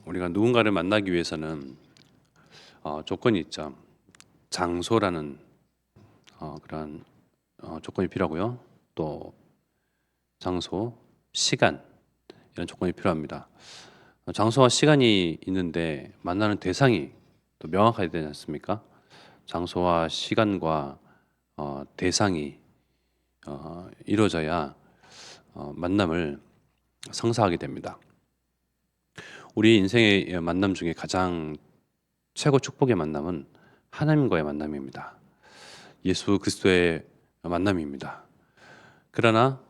우리가 누군가를 만나기 위해서는 조건이 있죠. 장소라는 그런 조건이 필요하고요. 또 장소, 시간 이런 조건이 필요합니다. 장소와 시간이 있는데 만나는 대상이 또 명확해야 되지 않습니까? 장소와 시간과 대상이 이루어져야 만남을 성사하게 됩니다. 우리 인생의 만남 중에 가장 최고 축복의 만남은 하나님과의 만남입니다. 예수 그리스도의 만남입니다. 그러나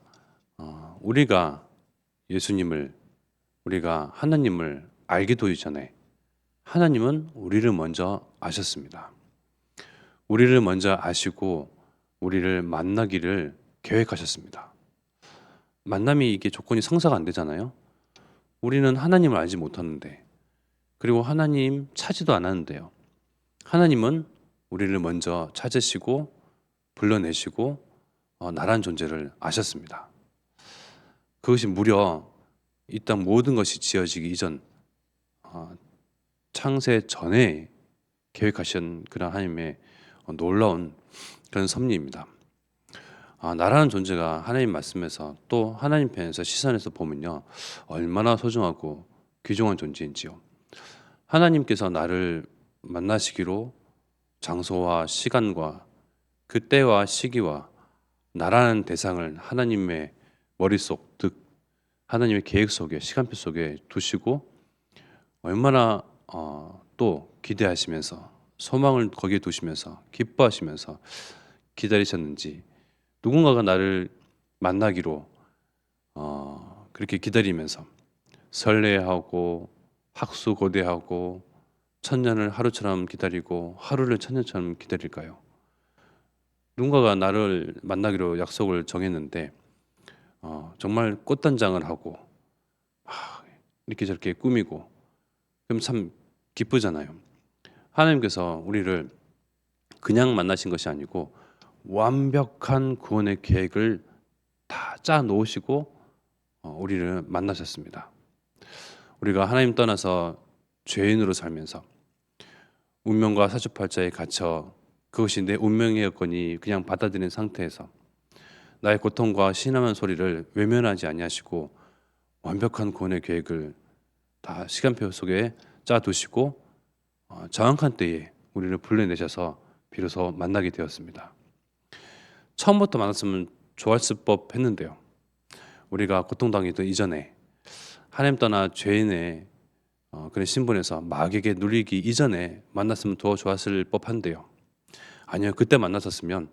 우리가 예수님을, 우리가 하나님을 알기도 이전에 하나님은 우리를 먼저 아셨습니다. 우리를 먼저 아시고 우리를 만나기를 계획하셨습니다. 만남이 이게 조건이 성사가 안 되잖아요. 우리는 하나님을 알지 못하는데, 그리고 하나님 찾지도 않았는데요. 하나님은 우리를 먼저 찾으시고 불러내시고 나란 존재를 아셨습니다. 그것이 무려 이 땅 모든 것이 지어지기 이전 창세 전에 계획하신 그런 하나님의 놀라운 그런 섭리입니다. 나라는 존재가 하나님 말씀에서 또 하나님 편에서 시선에서 보면요, 얼마나 소중하고 귀중한 존재인지요. 하나님께서 나를 만나시기로 장소와 시간과 그 때와 시기와 나라는 대상을 하나님의 머릿속, 즉 하나님의 계획 속에, 시간표 속에 두시고 얼마나 또 기대하시면서 소망을 거기에 두시면서 기뻐하시면서 기다리셨는지, 누군가가 나를 만나기로 그렇게 기다리면서 설레하고 학수고대하고 천년을 하루처럼 기다리고 하루를 천년처럼 기다릴까요? 누군가가 나를 만나기로 약속을 정했는데 정말 꽃단장을 하고 이렇게 저렇게 꾸미고 그럼 참 기쁘잖아요. 하나님께서 우리를 그냥 만나신 것이 아니고 완벽한 구원의 계획을 다 짜 놓으시고 우리를 만나셨습니다. 우리가 하나님 떠나서 죄인으로 살면서 운명과 사주팔자에 갇혀 그것이 내 운명이었거니 그냥 받아들인 상태에서 나의 고통과 신음한 소리를 외면하지 아니하시고 완벽한 구원의 계획을 다 시간표 속에 짜두시고 정확한 때에 우리를 불러내셔서 비로소 만나게 되었습니다. 처음부터 만났으면 좋았을 법했는데요. 우리가 고통당하기 이전에 하나님 떠나 죄인의 그런 신분에서 마귀에게 눌리기 이전에 만났으면 더 좋았을 법한데요. 아니요, 그때 만났었으면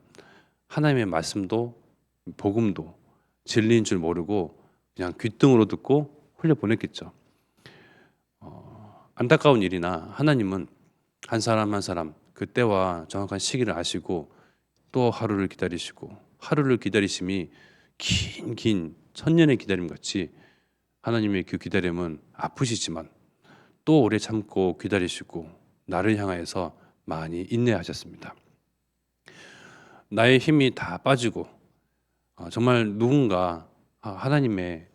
하나님의 말씀도 복음도 진리인 줄 모르고 그냥 귓등으로 듣고 흘려보냈겠죠. 안타까운 일이나 하나님은 한 사람 한 사람 그때와 정확한 시기를 아시고 또 하루를 기다리시고, 하루를 기다리심이 긴 천년의 기다림 같이 하나님의 그 기다림은 아프시지만 또 오래 참고 기다리시고 나를 향하여서 많이 인내하셨습니다. 나의 힘이 다 빠지고 정말 누군가 하나님의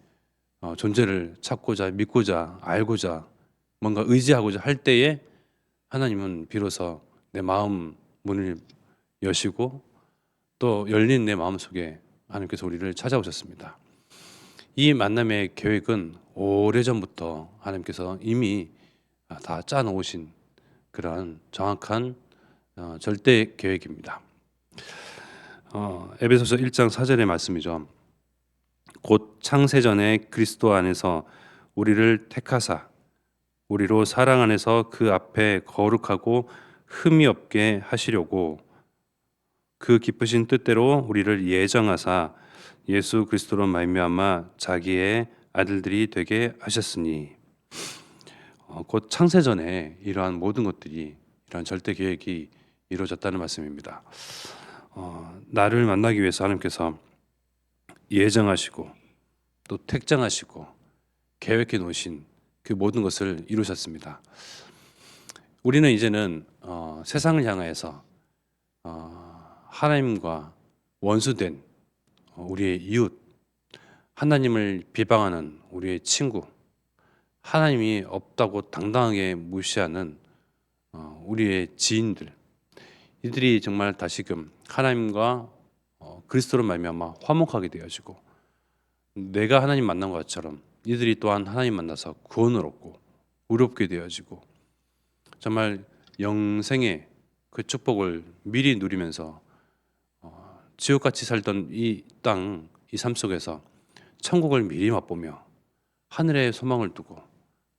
존재를 찾고자 믿고자 알고자 뭔가 의지하고자 할 때에 하나님은 비로소 내 마음 문을 여시고 또 열린 내 마음속에 하나님께서 우리를 찾아오셨습니다. 이 만남의 계획은 오래전부터 하나님께서 이미 다 짜놓으신 그러한 정확한 절대 계획입니다. 에베소서 1장 4절의 말씀이죠. 곧 창세전에 그리스도 안에서 우리를 택하사 우리로 사랑 안에서 그 앞에 거룩하고 흠이 없게 하시려고 그 기쁘신 뜻대로 우리를 예정하사 예수 그리스도로 말미암아 자기의 아들들이 되게 하셨으니, 곧 창세전에 이러한 모든 것들이, 이러한 절대 계획이 이루어졌다는 말씀입니다. 나를 만나기 위해서 하나님께서 예정하시고 또 택정하시고 계획해 놓으신 그 모든 것을 이루셨습니다. 우리는 이제는 세상을 향하여서 하나님과 원수된 우리의 이웃, 하나님을 비방하는 우리의 친구, 하나님이 없다고 당당하게 무시하는 우리의 지인들, 이들이 정말 다시금 하나님과 그리스도로 말미암아 화목하게 되어지고, 내가 하나님 만난 것처럼 이들이 또한 하나님 만나서 구원을 얻고 의롭게 되어지고, 정말 영생의 그 축복을 미리 누리면서 지옥같이 살던 이 땅, 이 삶 속에서 천국을 미리 맛보며 하늘에 소망을 두고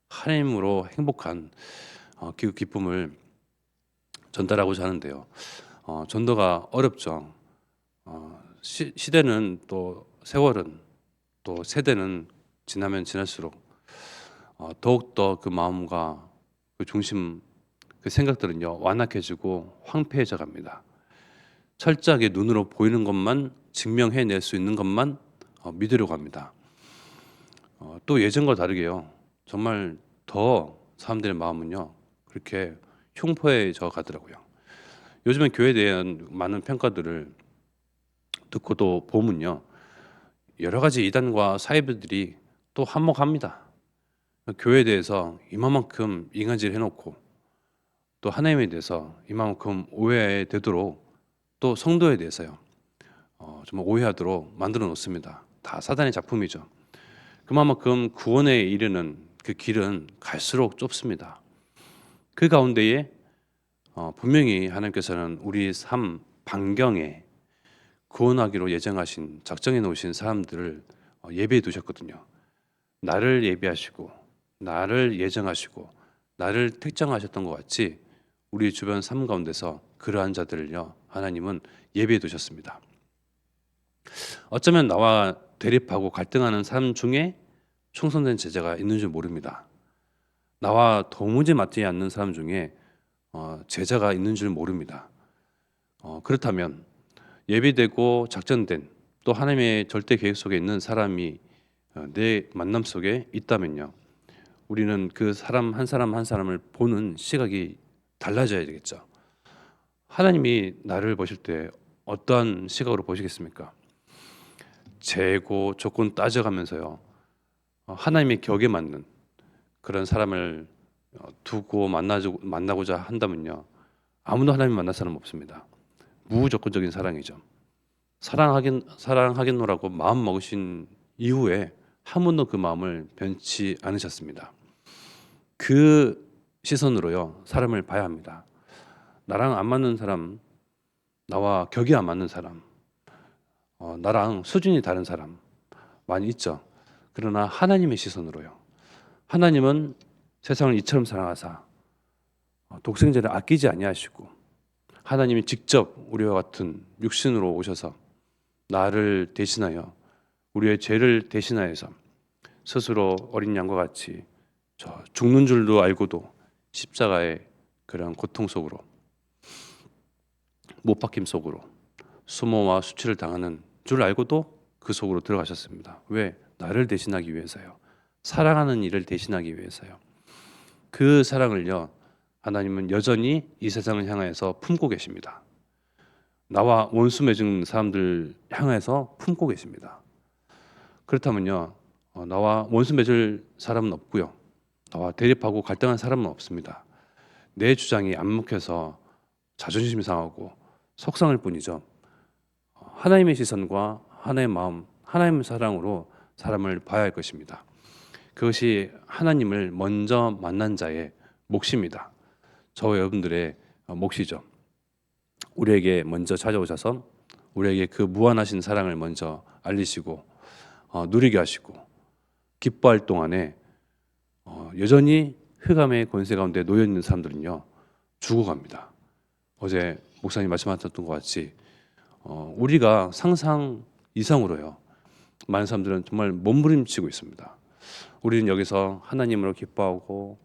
하나님으로 행복한 그 기쁨을 전달하고자 하는데요. 전도가 어렵죠. 시대는 또 세월은 또 세대는 지나면 지날수록 더욱더 그 마음과 그 중심, 그 생각들은요 완악해지고 황폐해져 갑니다. 철저하게 눈으로 보이는 것만 증명해낼 수 있는 것만 믿으려고 합니다. 또 예전과 다르게요, 정말 더 사람들의 마음은요 그렇게 흉포해져 가더라고요. 요즘엔 교회에 대한 많은 평가들을 듣고도 보면요, 여러 가지 이단과 사이비들이 또 한몫합니다. 교회에 대해서 이만큼 이간질 해놓고, 또 하나님에 대해서 이만큼 오해되도록, 또 성도에 대해서요 정말 오해하도록 만들어 놓습니다. 다 사단의 작품이죠. 그만큼 구원에 이르는 그 길은 갈수록 좁습니다. 그 가운데에 분명히 하나님께서는 우리 삶 반경에 구원하기로 예정하신, 작정해 놓으신 사람들을 예비해 두셨거든요. 나를 예비하시고 나를 예정하시고 나를 특정하셨던 것 같이 우리 주변 삶 가운데서 그러한 자들을요 하나님은 예비해 두셨습니다. 어쩌면 나와 대립하고 갈등하는 사람 중에 충성된 제자가 있는 줄 모릅니다. 나와 도무지 맞지 않는 사람 중에 제자가 있는 줄 모릅니다. 그렇다면 예비되고 작전된, 또 하나님의 절대 계획 속에 있는 사람이 내 만남 속에 있다면요, 우리는 그 사람 한 사람 한 사람을 보는 시각이 달라져야 되겠죠. 하나님이 나를 보실 때 어떠한 시각으로 보시겠습니까? 재고 조건 따져가면서요 하나님의 격에 맞는 그런 사람을 두고 만나고자 한다면요, 아무도 하나님 만날 사람 없습니다. 무조건적인 사랑이죠. 사랑하겠노라고 마음 먹으신 이후에 한 번도 그 마음을 변치 않으셨습니다. 그 시선으로요 사람을 봐야 합니다. 나랑 안 맞는 사람, 나와 격이 안 맞는 사람, 나랑 수준이 다른 사람 많이 있죠. 그러나 하나님의 시선으로요, 하나님은 세상을 이처럼 사랑하사 독생자를 아끼지 아니하시고, 하나님이 직접 우리와 같은 육신으로 오셔서 나를 대신하여 우리의 죄를 대신하여서 스스로 어린 양과 같이 죽는 줄도 알고도 십자가의 그런 고통 속으로, 못 박힘 속으로 수모와 수치를 당하는 줄 알고도 그 속으로 들어가셨습니다. 왜? 나를 대신하기 위해서요. 사랑하는 이를 대신하기 위해서요. 그 사랑을요 하나님은 여전히 이 세상을 향해서 품고 계십니다. 나와 원수 맺은 사람들 향해서 품고 계십니다. 그렇다면요 나와 원수 맺을 사람은 없고요, 나와 대립하고 갈등한 사람은 없습니다. 내 주장이 안 먹혀서 자존심 상하고 속상할 뿐이죠. 하나님의 시선과 하나님의 마음, 하나님의 사랑으로 사람을 봐야 할 것입니다. 그것이 하나님을 먼저 만난 자의 몫입니다. 저와 여러분들의 몫이죠. 우리에게 먼저 찾아오셔서 우리에게 그 무한하신 사랑을 먼저 알리시고 누리게 하시고, 기뻐할 동안에 여전히 흑암의 권세 가운데 놓여 있는 사람들은요 죽어갑니다. 어제 목사님 말씀하셨던 것 같이 우리가 상상 이상으로요 많은 사람들은 정말 몸부림치고 있습니다. 우리는 여기서 하나님으로 기뻐하고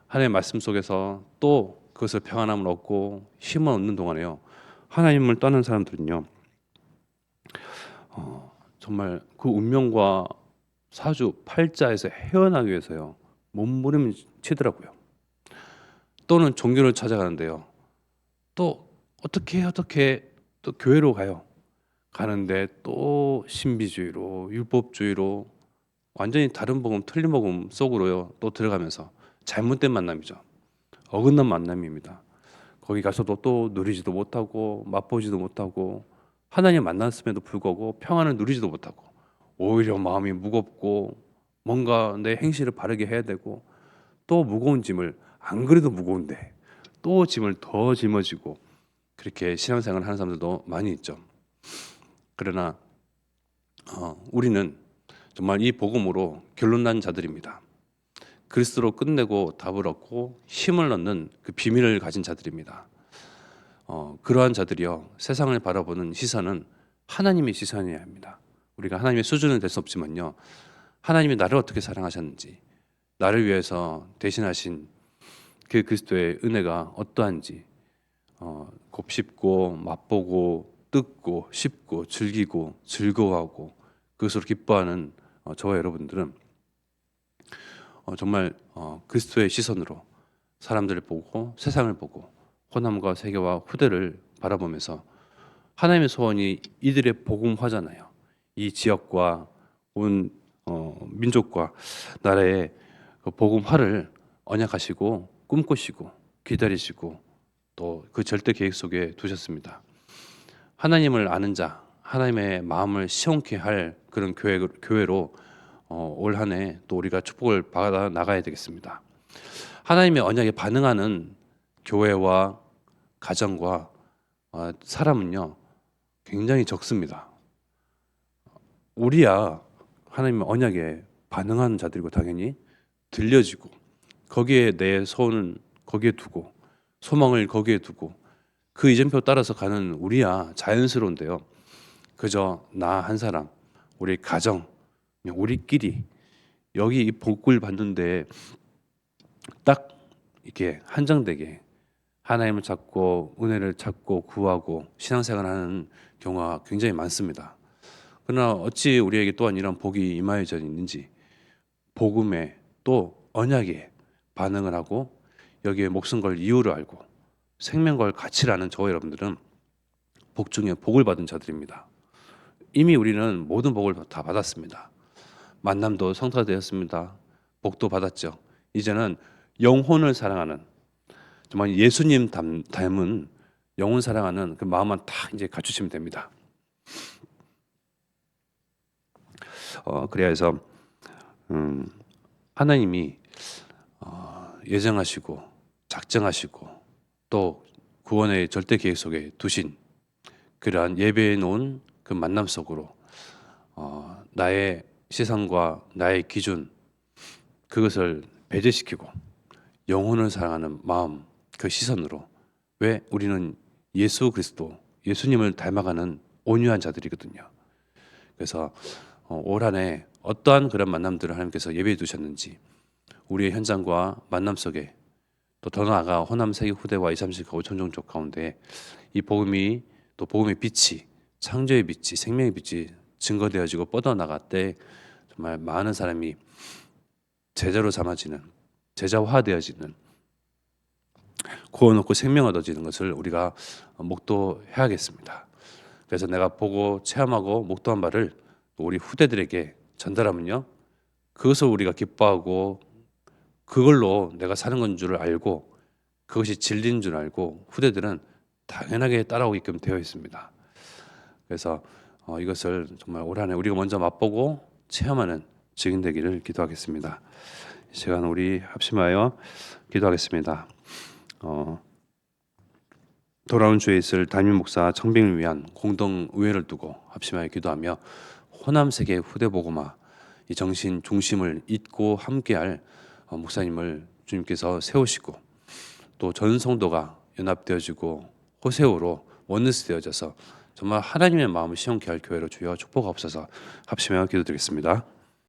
하나님의 말씀 속에서 또 그것을 평안함을 얻고 힘을 얻는 동안에요, 하나님을 떠난 사람들은요 정말 그 운명과 사주 팔자에서 헤어나기 위해서요 몸부림치더라고요. 또는 종교를 찾아가는데요, 또 어떻게 또 교회로 가요. 가는데 또 신비주의로 율법주의로 완전히 다른 복음, 틀린 복음 속으로 또 들어가면서 잘못된 만남이죠. 어긋난 만남입니다. 거기 가서도 또 누리지도 못하고 맛보지도 못하고 하나님 만났음에도 불구하고 평안을 누리지도 못하고 오히려 마음이 무겁고 뭔가 내 행실을 바르게 해야 되고 또 무거운 짐을 안 그래도 무거운데 또 짐을 더 짊어지고 그렇게 신앙생활을 하는 사람들도 많이 있죠. 그러나 우리는 정말 이 복음으로 결론난 자들입니다. 그리스도로 끝내고 답을 얻고 힘을 얻는 그 비밀을 가진 자들입니다. 그러한 자들이요 세상을 바라보는 시선은 하나님의 시선이어야 합니다. 우리가 하나님의 수준은 될 수 없지만요 하나님이 나를 어떻게 사랑하셨는지 나를 위해서 대신하신 그 그리스도의 은혜가 어떠한지 곱씹고 맛보고 뜯고 씹고 즐기고 즐거워하고 그것으로 기뻐하는 저와 여러분들은 정말 그리스도의 시선으로 사람들을 보고 세상을 보고 호남과 세계와 후대를 바라보면서 하나님의 소원이 이들의 복음화잖아요. 이 지역과 온 민족과 나라의 그 복음화를 언약하시고 꿈꾸시고 기다리시고 또 그 절대 계획 속에 두셨습니다. 하나님을 아는 자, 하나님의 마음을 시원케 할 그런 교회로 올 한 해 또 우리가 축복을 받아 나가야 되겠습니다. 하나님의 언약에 반응하는 교회와 가정과 사람은요 굉장히 적습니다. 우리야 하나님의 언약에 반응하는 자들이고 당연히 들려지고 거기에 내 소원은 거기에 두고 소망을 거기에 두고 그 이정표 따라서 가는 우리야 자연스러운데요. 그저 나 한 사람, 우리 가정, 그냥 우리끼리 여기 이 복을 받는데 딱 이렇게 한정되게 하나님을 찾고 은혜를 찾고 구하고 신앙생활하는 경우가 굉장히 많습니다. 그러나 어찌 우리에게 또한 이런 복이 임하여져 있는지 복음에 또 언약에 반응을 하고 여기에 목숨 걸 이유를 알고 생명 걸 가치를 아는 저와 여러분들은 복 중에 복을 받은 자들입니다. 이미 우리는 모든 복을 다 받았습니다. 만남도 성사가 되었습니다. 복도 받았죠. 이제는 영혼을 사랑하는 정말 예수님 닮은 영혼 사랑하는 그 마음만 딱 이제 갖추시면 됩니다. 그래야 해서 하나님이 예정하시고 작정하시고 또 구원의 절대 계획 속에 두신 그러한 예배해 놓은 그 만남 속으로 나의 시선과 나의 기준 그것을 배제시키고 영혼을 사랑하는 마음 그 시선으로 왜 우리는 예수 그리스도 예수님을 닮아가는 온유한 자들이거든요. 그래서 올 한 해 어떠한 그런 만남들을 하나님께서 예배해 두셨는지 우리의 현장과 만남 속에 또 더 나아가 호남 세계 후대와 237가 5천 종족 가운데 이 복음이 또 복음의 빛이 창조의 빛이 생명의 빛이 증거되어지고 뻗어나갈 때 정말 많은 사람이 제자로 삼아지는 제자화되어지는 구원 얻고 생명 얻어지는 것을 우리가 목도해야겠습니다. 그래서 내가 보고 체험하고 목도한 바를 우리 후대들에게 전달하면요 그것을 우리가 기뻐하고 그걸로 내가 사는 건 줄 알고 그것이 진리인 줄 알고 후대들은 당연하게 따라오게끔 되어 있습니다. 그래서 이것을 정말 올 한 해 우리가 먼저 맛보고 체험하는 증인 되기를 기도하겠습니다. 이 시간 우리 합심하여 기도하겠습니다. 돌아온 주에 있을 담임 목사 청빙을 위한 공동 의회를 두고 합심하여 기도하며 호남 세계 후대 복음화 이 정신 중심을 잇고 함께할 목사님을 주님께서 세우시고 또 전 성도가 연합되어지고 호세오로 원네스 되어져서 정말 하나님의 마음을 시원케 할 교회로 주여 축복하옵소서. 합심하여 기도드리겠습니다.